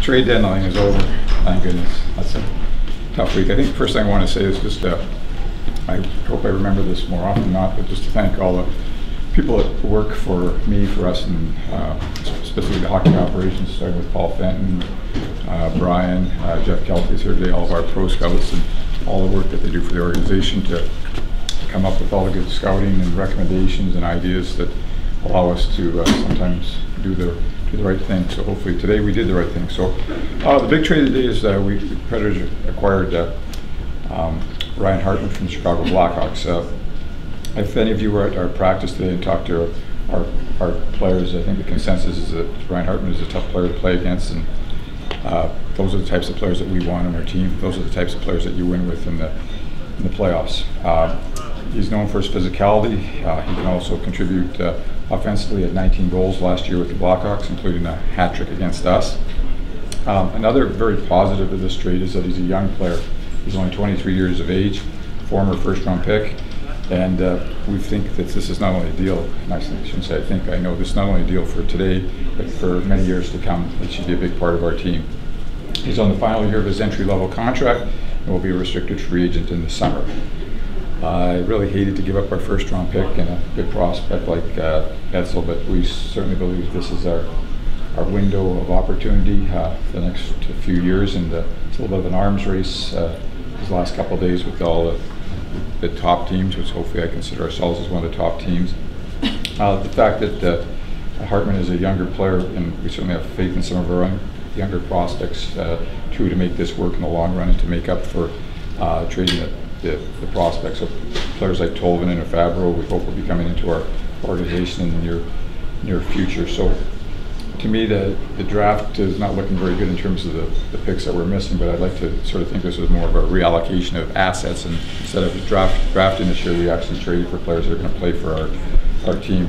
trade deadline is over. Thank goodness. That's a tough week. I think the first thing I want to say is just I hope I remember this more often than not, but just to thank all the people that work for me, for us, and specifically the hockey operations, starting with Paul Fenton, Brian, Jeff Kelty is here today, all of our pro scouts, and all the work that they do for the organization to come up with all the good scouting and recommendations and ideas that allow us to sometimes do the right thing. So hopefully today we did the right thing. So the big trade today is the Predators acquired Ryan Hartman from the Chicago Blackhawks. If any of you were at our practice today and talked to our players, I think the consensus is that Ryan Hartman is a tough player to play against, and those are the types of players that we want on our team. Those are the types of players that you win with in the playoffs. He's known for his physicality. He can also contribute offensively at 19 goals last year with the Blackhawks, including a hat trick against us. Another very positive of this trade is that he's a young player. He's only 23 years of age, former first-round pick, and we think that this is not only a deal, and I shouldn't say I think, I know this is not only a deal for today, but for many years to come. It should be a big part of our team. He's on the final year of his entry-level contract and will be a restricted free agent in the summer. I really hated to give up our first-round pick and a good prospect like Edsel, but we certainly believe this is our window of opportunity for the next few years, and it's a little bit of an arms race these last couple of days with all the top teams, which hopefully I consider ourselves as one of the top teams. The fact that Hartman is a younger player, and we certainly have faith in some of our own younger prospects too, to make this work in the long run and to make up for trading the prospects. So players like Tolvanen and Fabro, we hope will be coming into our organization in the near future. So to me, the draft is not looking very good in terms of the picks that we're missing, but I'd like to sort of think this is more of a reallocation of assets, and instead of drafting this year, we actually traded for players that are going to play for our team.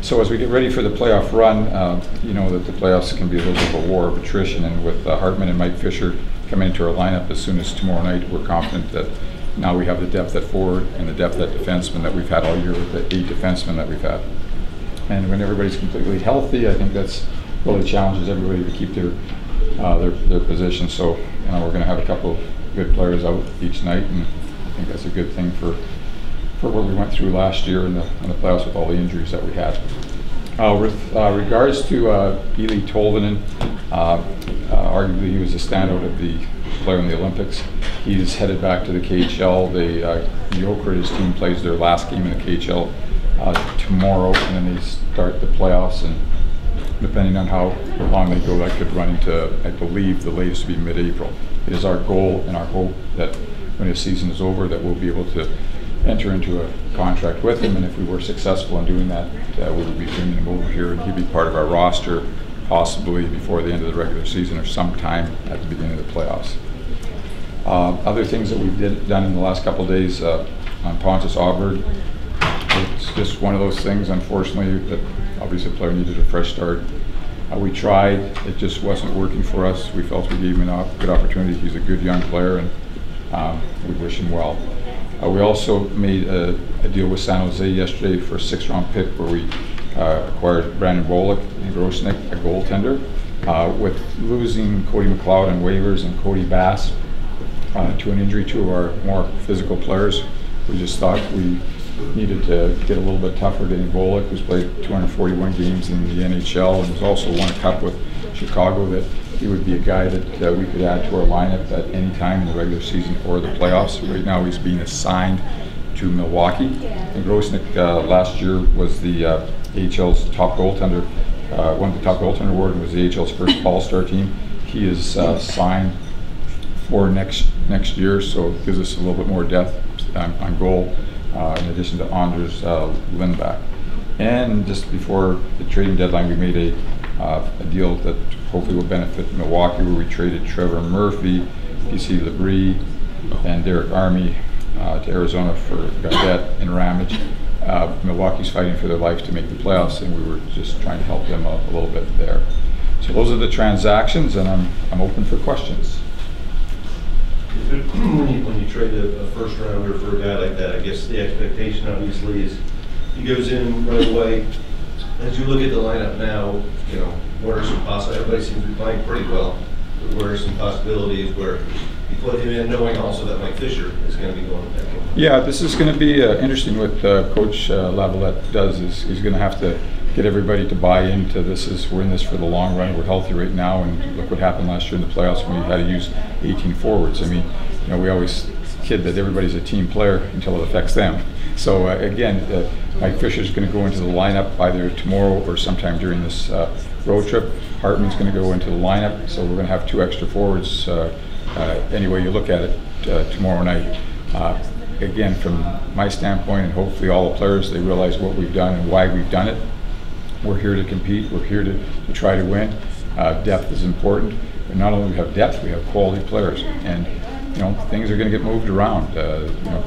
So as we get ready for the playoff run, you know that the playoffs can be a little bit of a war of attrition, and with Hartman and Mike Fisher coming into our lineup as soon as tomorrow night, we're confident that now we have the depth at forward and the depth at defenseman that we've had all year with the 8 defensemen that we've had. And when everybody's completely healthy, I think that's really challenges everybody to keep their position. So we're going to have a couple of good players out each night, and I think that's a good thing for what we went through last year in the playoffs with all the injuries that we had. With regards to Eeli Tolvanen, arguably he was a standout of the player in the Olympics. He's headed back to the KHL. Jokerit, his team, plays their last game in the KHL tomorrow, and then they start the playoffs, and depending on how long they go, that could run into, I believe, the latest to be mid-April. It is our goal and our hope that when his season is over, that we'll be able to enter into a contract with him, and if we were successful in doing that, we would be bringing him over here, and he'd be part of our roster possibly before the end of the regular season or sometime at the beginning of the playoffs. Other things that we've done in the last couple of days on Pontus Aberg, it's just one of those things, unfortunately, that obviously the player needed a fresh start. We tried, it just wasn't working for us. We felt we gave him a good opportunity. He's a good young player, and we wish him well. We also made a deal with San Jose yesterday for a 6th-round pick where we acquired Brandon Bolek and Grosnick, a goaltender. With losing Cody McLeod on waivers and Cody Bass to an injury, 2 of our more physical players, we just thought we needed to get a little bit tougher getting Bolek, who's played 241 games in the NHL and has also won a cup with Chicago, that he would be a guy that we could add to our lineup at any time in the regular season or the playoffs. Right now he's being assigned to Milwaukee. And Grosnick last year was the AHL's top goaltender, won the top goaltender award, and was the AHL's first All-Star team. He is signed for next year, so it gives us a little bit more depth on goal, in addition to Anders Lindback. And just before the trading deadline, we made a deal that hopefully will benefit Milwaukee, where we traded Trevor Murphy, PC Labrie, and Derek Army to Arizona for Gaudette and Ramage. Milwaukee's fighting for their life to make the playoffs, and we were just trying to help them a little bit there. So those are the transactions, and I'm open for questions. When you trade a first rounder for a guy like that, I guess the expectation obviously is he goes in right away. As you look at the lineup now, what are some possible? Everybody seems to be playing pretty well. Where are some possibilities where you put him in, knowing also that Mike Fisher is going to be going back in? Yeah, this is going to be interesting. What Coach Lavalette does is he's going to have to get everybody to buy into this. We're in this for the long run. We're healthy right now, and look what happened last year in the playoffs when we had to use 18 forwards. I mean, we always kid that everybody's a team player until it affects them. So again, Mike Fisher's going to go into the lineup either tomorrow or sometime during this road trip. Hartman's going to go into the lineup, so we're going to have 2 extra forwards any way you look at it tomorrow night. Again, from my standpoint, and hopefully all the players, they realize what we've done and why we've done it. We're here to compete. We're here to try to win. Depth is important, but not only do we have depth, we have quality players, and things are going to get moved around.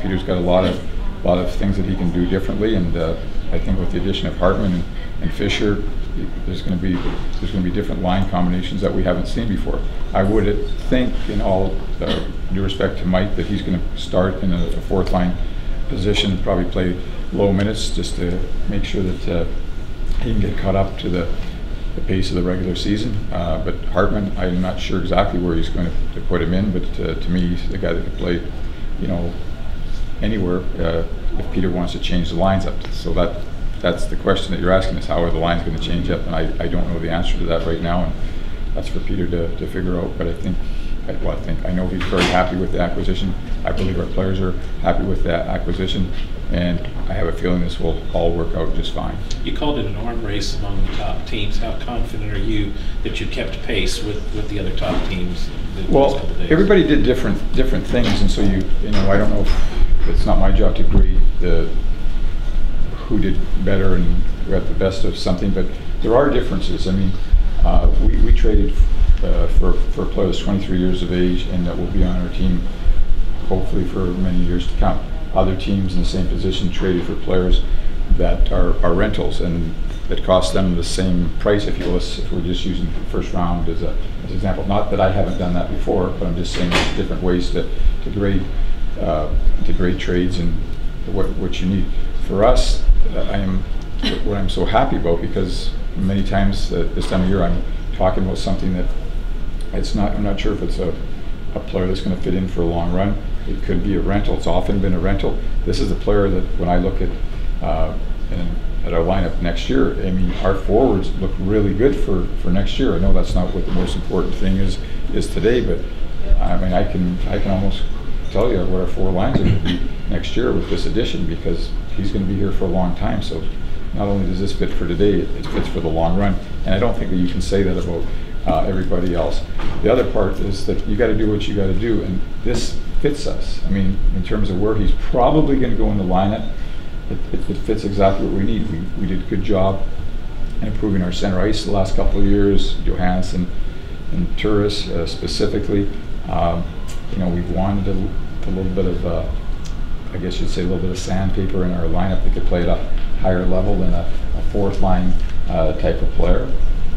Peter's got a lot of things that he can do differently, and I think with the addition of Hartman and Fisher, there's going to be different line combinations that we haven't seen before. I would think, in all due respect to Mike, that he's going to start in a 4th line position and probably play low minutes just to make sure that he can get caught up to the pace of the regular season. But Hartman, I'm not sure exactly where he's going to put him in, but to me, he's the guy that can play, anywhere if Peter wants to change the lines up. So that's the question that you're asking, is how are the lines going to change up? And I don't know the answer to that right now, and that's for Peter to figure out. But I know he's very happy with the acquisition. I believe our players are happy with that acquisition, and I have a feeling this will all work out just fine. You called it an arm race among the top teams. How confident are you that you kept pace with the other top teams the last couple days? Everybody did different things, and so I don't know if it's not my job to grade who did better and who got the best of something, but there are differences. I mean, we traded for players 23 years of age and that will be on our team hopefully for many years to come. Other teams in the same position traded for players that are rentals and that cost them the same price, if you will, if we're just using the first round as an example. Not that I haven't done that before, but I'm just saying there's different ways to grade trades and what you need. For us, what I'm so happy about, because many times this time of year I'm talking about something that I'm not sure if it's a player that's going to fit in for a long run. It could be a rental. It's often been a rental. This is a player that when I look at our lineup next year, I mean, our forwards look really good for next year. I know that's not what the most important thing is today, but I mean, I can almost tell you what our 4 lines are going to be next year with this addition, because he's going to be here for a long time. So not only does this fit for today, it fits for the long run. And I don't think that you can say that about everybody else. The other part is that you got to do what you got to do, and this fits us. I mean, in terms of where he's probably going to go in the lineup, it fits exactly what we need. We did a good job in improving our center ice the last couple of years, Johansson and Turris specifically. We've wanted a little bit of, I guess you'd say, a little bit of sandpaper in our lineup that could play at a higher level than a 4th line type of player.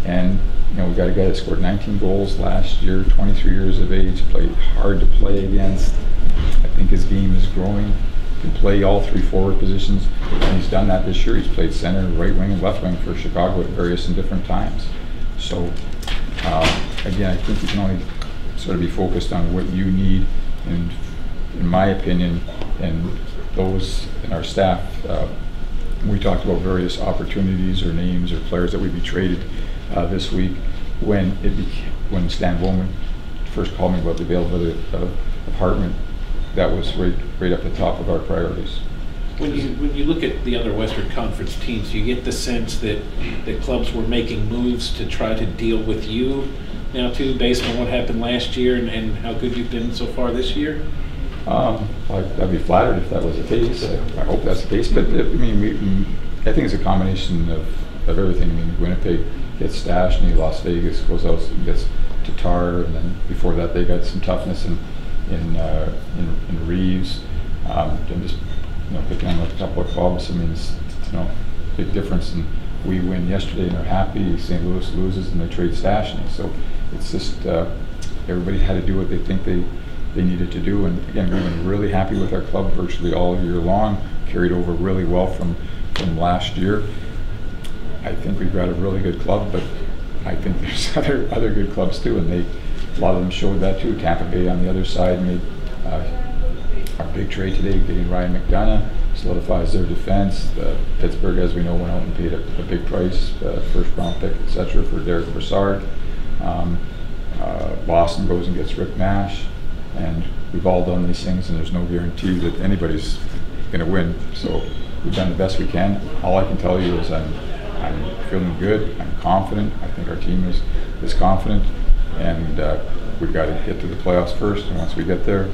And we've got a guy that scored 19 goals last year, 23 years of age, played hard to play against. I think his game is growing. Can play all 3 forward positions, and he's done that this year. He's played center, right wing, and left wing for Chicago at various and different times. So again, I think you can only sort of be focused on what you need, and in my opinion, and those in our staff, we talked about various opportunities or names or players that would be traded this week when Stan Bowman first called me about the availability of Hartman. That was right up the top of our priorities. When you look at the other Western Conference teams, you get the sense that clubs were making moves to try to deal with you now too, based on what happened last year and how good you've been so far this year? I'd be flattered if that was the case. I hope that's the case. But I think it's a combination of everything. I mean, Winnipeg gets stashed, and Las Vegas goes out and gets Tatar, and then before that they got some toughness in Reeves. And just picking on a couple of clubs. I mean, it's big difference. And we win yesterday and are happy. St. Louis loses and they trade Stashny. So it's just everybody had to do what they think they needed to do. And again, we've been really happy with our club virtually all year long. Carried over really well from last year. I think we've got a really good club, but I think there's other good clubs too, and a lot of them showed that too. Tampa Bay on the other side made our big trade today, getting Ryan McDonough, solidifies their defense. Pittsburgh, as we know, went out and paid a big price, first round pick, etc., for Derek Brassard. Boston goes and gets Rick Nash, and we've all done these things, and there's no guarantee that anybody's going to win. So we've done the best we can. All I can tell you is I'm feeling good. I'm confident. I think our team is confident, and we've got to get to the playoffs first. And once we get there,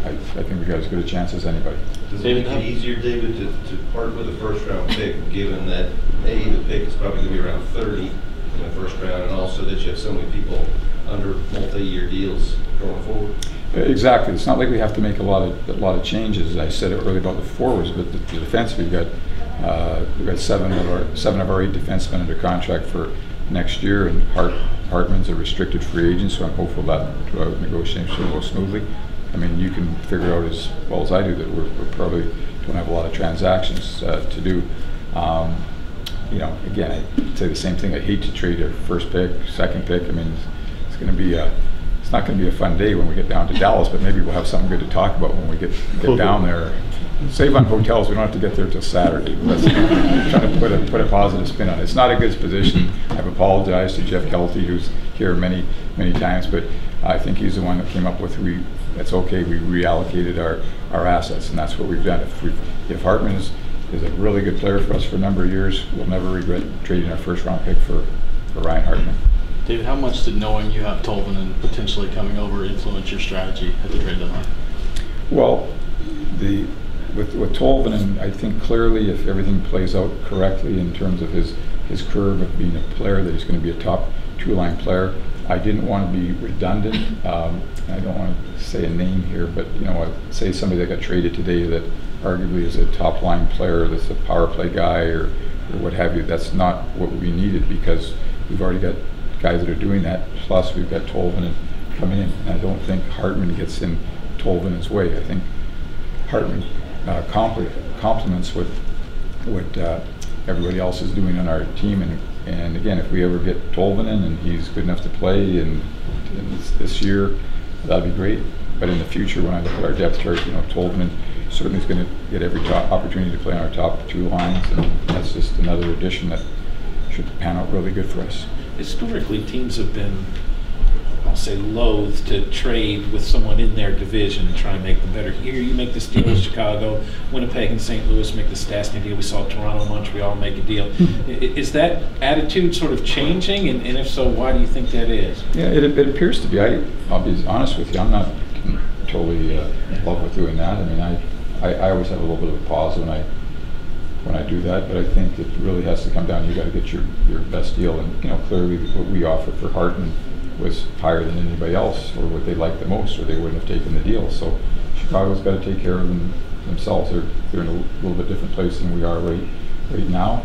I think we've got as good a chance as anybody. Does it make it easier, David, to part with a first-round pick, given that the pick is probably going to be around 30 in the first round, and also that you have so many people under multi-year deals going forward? Exactly. It's not like we have to make a lot of changes. I said it earlier about the forwards, but the defense, we've got seven of our 8 defensemen under contract for next year, and Hartman's a restricted free agent, so I'm hopeful that negotiations will go smoothly. I mean, you can figure out as well as I do that we're probably don't have a lot of transactions to do. You know, again, I say the same thing. I hate to trade a first pick, second pick. I mean, it's not going to be a fun day when we get down to Dallas, but maybe we'll have something good to talk about when we get down there. Save on hotels. We don't have to get there till Saturday. Let's try to put a positive spin on it. It's not a good position. I've apologized to Jeff Kelty, who's here many times, but I think he's the one that came up with that's okay. We reallocated our assets, and that's what we've done. If Hartman is a really good player for us for a number of years, we'll never regret trading our first round pick for Ryan Hartman. David, how much did knowing you have Tolvanen potentially coming over influence your strategy at the trade deadline? Well, with Tolvanen, I think clearly if everything plays out correctly in terms of his curve of being a player, that he's going to be a top 2-line player. I didn't want to be redundant. I don't want to say a name here, but I'd say somebody that got traded today that arguably is a top line player, that's a power play guy or what have you. That's not what we needed, because we've already got guys that are doing that. Plus, we've got Tolvanen coming in, and I don't think Hartman gets in Tolvanen's way. I think Hartman complements what everybody else is doing on our team, and again, if we ever get Tolvanen and he's good enough to play in this year, that'd be great. But in the future, when I look at our depth chart, Tolvanen certainly is going to get every opportunity to play on our top 2 lines, and that's just another addition that should pan out really good for us. Historically, teams have been, I'll say, loath to trade with someone in their division and try and make them better. Here, you make this deal with Chicago, Winnipeg and St. Louis make the Stastny deal. We saw Toronto and Montreal make a deal. Is that attitude sort of changing? And if so, why do you think that is? Yeah, it appears to be. I'll be honest with you. I'm not totally in love with doing that. I mean, I always have a little bit of a pause when I do that, but I think it really has to come down. You got to get your best deal, and clearly what we offered for Hartman was higher than anybody else, or what they liked the most, or they wouldn't have taken the deal. So Chicago's got to take care of themselves. They're in a little bit different place than we are right now.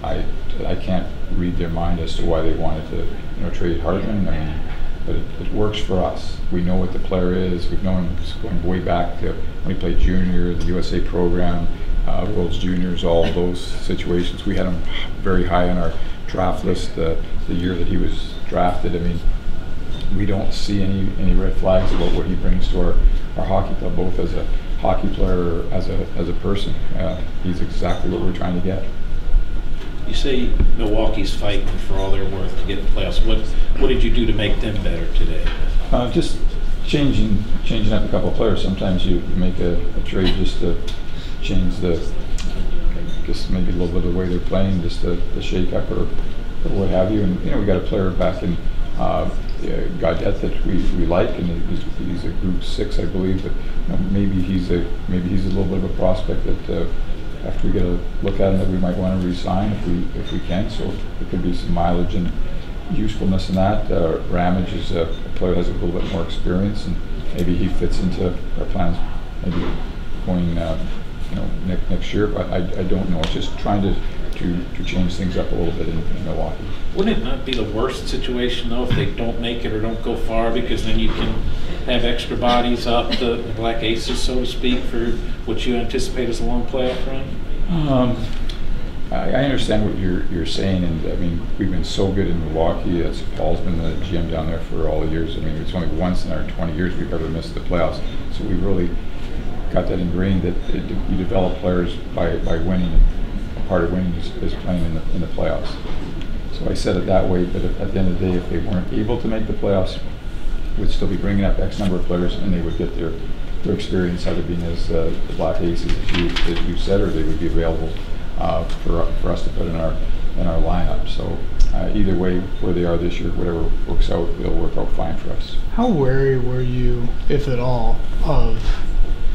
I can't read their mind as to why they wanted to trade Hartman. I mean, but it works for us. We know what the player is. We've known him going way back to when he played junior, the USA program, World's Juniors, all those situations. We had him very high on our draft list the year that he was drafted. I mean, we don't see any red flags about what he brings to our hockey club, both as a hockey player or as a person. He's exactly what we're trying to get. You say Milwaukee's fighting for all they're worth to get in the playoffs. What did you do to make them better today? Just changing up a couple of players. Sometimes you make a trade just to change just maybe a little bit of the way they're playing, just the shake up or what have you. And we got a player back in Gaudette that we like, and he's a Group 6, I believe. But maybe he's a little bit of a prospect that after we get a look at him that we might want to re-sign if we can. So there could be some mileage and usefulness in that. Ramage is a player that has a little bit more experience, and maybe he fits into our plans maybe going next year. But I don't know. It's just trying to change things up a little bit in Milwaukee. Wouldn't it not be the worst situation though if they don't make it or don't go far, because then you can have extra bodies up the Black Aces, so to speak, for what you anticipate as a long playoff run? I understand what you're saying, and I mean, we've been so good in Milwaukee. Paul's been the GM down there for all the years. I mean, it's only once in our 20 years we've ever missed the playoffs. So we really got that ingrained that you develop players by winning, and part of winning is playing in the playoffs. So I said it that way, but at the end of the day, if they weren't able to make the playoffs, we'd still be bringing up X number of players, and they would get their experience either being as the Black Aces, as you said, or they would be available for us to put in our lineup. So either way, where they are this year, whatever works out, it'll work out fine for us. How wary were you, if at all, of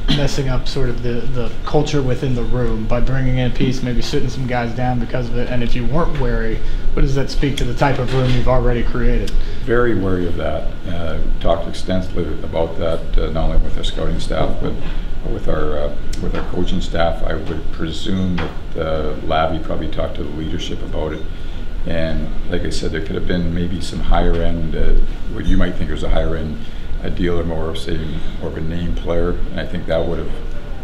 messing up sort of the culture within the room by bringing in a piece, maybe sitting some guys down because of it? And if you weren't wary, what does that speak to the type of room you've already created? Very wary of that. Talked extensively about that, not only with our scouting staff, but with our coaching staff. I would presume that Labby probably talked to the leadership about it. And like I said, there could have been maybe some higher end, what you might think was a higher end deal, or more of a name player. And I think that would have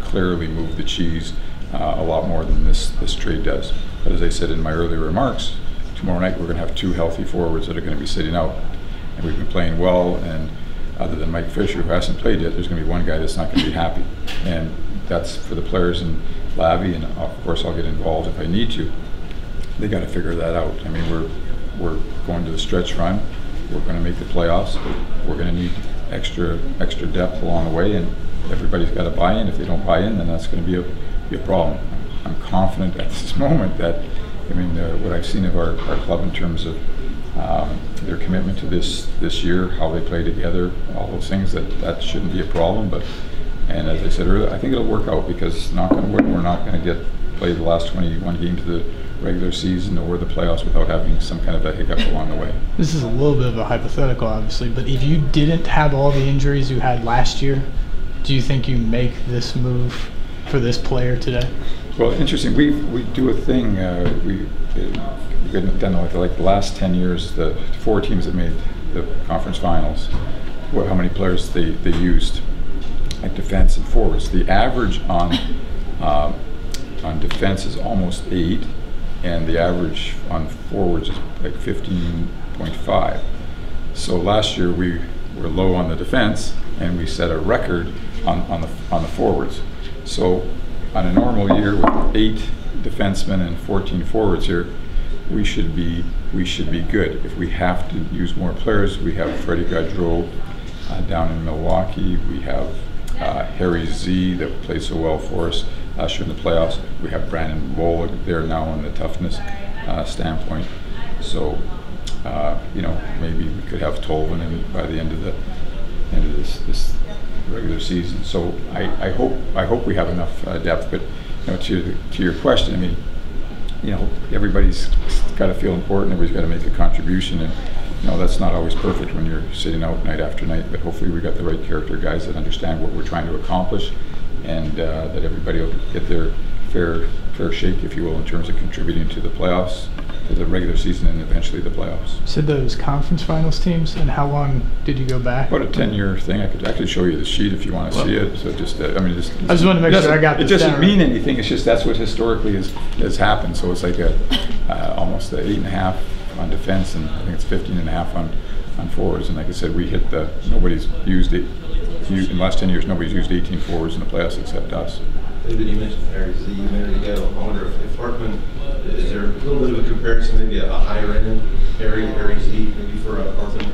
clearly moved the cheese a lot more than this trade does. But as I said in my earlier remarks, tomorrow night we're going to have 2 healthy forwards that are going to be sitting out. And we've been playing well, and other than Mike Fisher, who hasn't played yet, there's going to be one guy that's not going to be happy. And that's for the players in Labby, and of course I'll get involved if I need to. They got to figure that out. I mean, we're going to the stretch run. We're going to make the playoffs. We're going to need extra depth along the way, and everybody's got to buy in. If they don't buy in, then that's going to be a problem. I'm confident at this moment that, I mean, what I've seen of our club in terms of their commitment to this year, how they play together, all those things, that shouldn't be a problem. And as I said earlier, I think it'll work out, because knock on wood, we're not going to play the last 21 games of the regular season or the playoffs without having some kind of a hiccup along the way. This is a little bit of a hypothetical, obviously, but if you didn't have all the injuries you had last year, do you think you make this move for this player today? Well, interesting. We do a thing. We've done like the last 10 years. The 4 teams that made the conference finals, how many players they used, like defense and forwards. The average on defense is almost 8, and the average on forwards is like 15.5. So last year we were low on the defense, and we set a record on the forwards. So on a normal year with 8 defensemen and 14 forwards here, we should be good. If we have to use more players, we have Freddie Gaudreau down in Milwaukee. We have Harry Z that played so well for us last year in the playoffs. We have Brandon Bollig there now on the toughness standpoint. So maybe we could have Tolvanen by the end of this regular season. So I hope we have enough depth. But to your question, I mean, everybody's got to feel important. Everybody's got to make a contribution, and that's not always perfect when you're sitting out night after night. But hopefully we got the right character guys that understand what we're trying to accomplish, and that everybody will get their fair shake, if you will, in terms of contributing to the playoffs, to the regular season, and eventually the playoffs. So those conference finals teams, and how long did you go back? About a 10-year thing. I could actually show you the sheet if you want to see it. So just, I just want to make sure I got this. It doesn't mean anything. It's just that's what historically has happened. So it's like almost 8.5 on defense, and I think it's 15.5 on forwards. And like I said, we hit nobody's used it. In the last 10 years, nobody's used 18 forwards in the playoffs except us. David, you mentioned Harry Z a minute ago. I wonder if Hartman, is there a little bit of a comparison, maybe a higher end Harry Z, maybe for Hartman?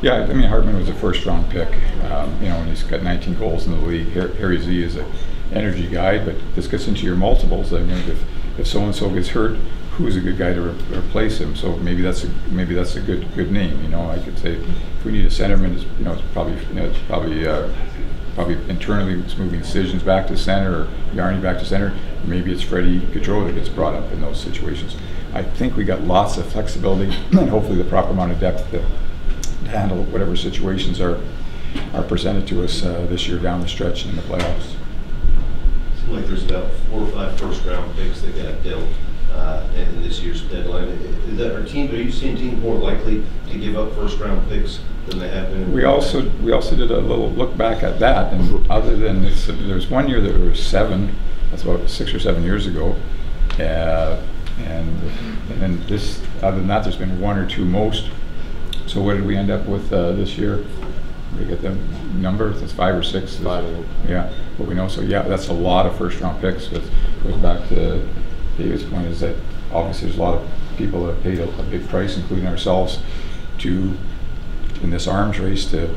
Yeah, I mean, Hartman was a first-round pick, and he's got 19 goals in the league. Harry Z is an energy guy, but this gets into your multiples. I mean, if so-and-so gets hurt, who's a good guy to replace him? So maybe that's a good name. I could say if we need a centerman, it's probably internally it's moving decisions back to center, or Yarny back to center. Maybe it's Freddie Gaudreau that gets brought up in those situations. I think we got lots of flexibility and hopefully the proper amount of depth to handle whatever situations are presented to us this year down the stretch in the playoffs. It seems like there's about 4 or 5 first-round picks that got dealt in this year's deadline. Are you seeing teams more likely to give up first-round picks than they have been? We also did a little look back at that, and other than this, there was one year that there were 7. That's about 6 or 7 years ago. And then this, other than that, there's been one or two most. So what did we end up with this year? We get the number, that's 5 or 6. 5. Yeah, what we know. So yeah, that's a lot of first round picks. But goes back to David's point, is that obviously there's a lot of people that have paid a big price, including ourselves, to in this arms race to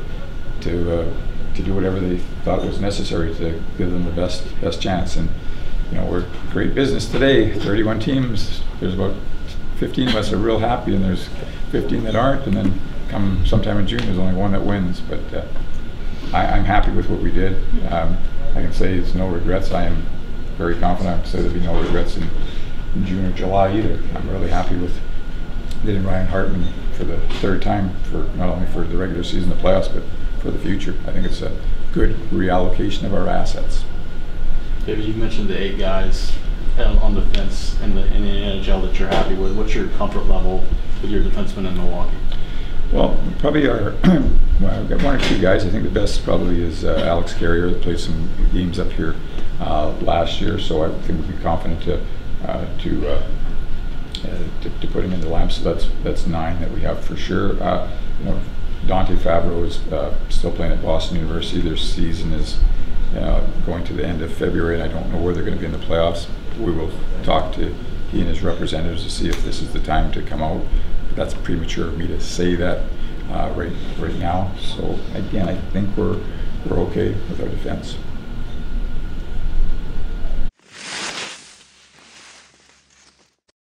do whatever they thought was necessary to give them the best chance. And you know, we're great business today. 31 teams. There's about 15 of us are real happy, and there's 15 that aren't. And then come sometime in June, there's only one that wins. But I'm happy with what we did. I can say it's no regrets. I am very confident. I can say there'll be no regrets in June or July either. I'm really happy with getting Ryan Hartman for the 3rd time, for not only for the regular season, the playoffs, but for the future. I think it's a good reallocation of our assets. David, you mentioned the 8 guys on defense in the NHL that you're happy with. What's your comfort level with your defensemen in Milwaukee? Well, probably our well, I've got 1 or 2 guys. I think the best probably is Alex Carrier, that played some games up here last year, so I think we'd be confident to put him in the lineup. So that's 9 that we have for sure. You know, Dante Fabro is still playing at Boston University. Their season is going to the end of February, and I don't know where they're going to be in the playoffs. We will talk to he and his representatives to see if this is the time to come out. But that's premature of me to say that right now. So again, I think we're okay with our defense.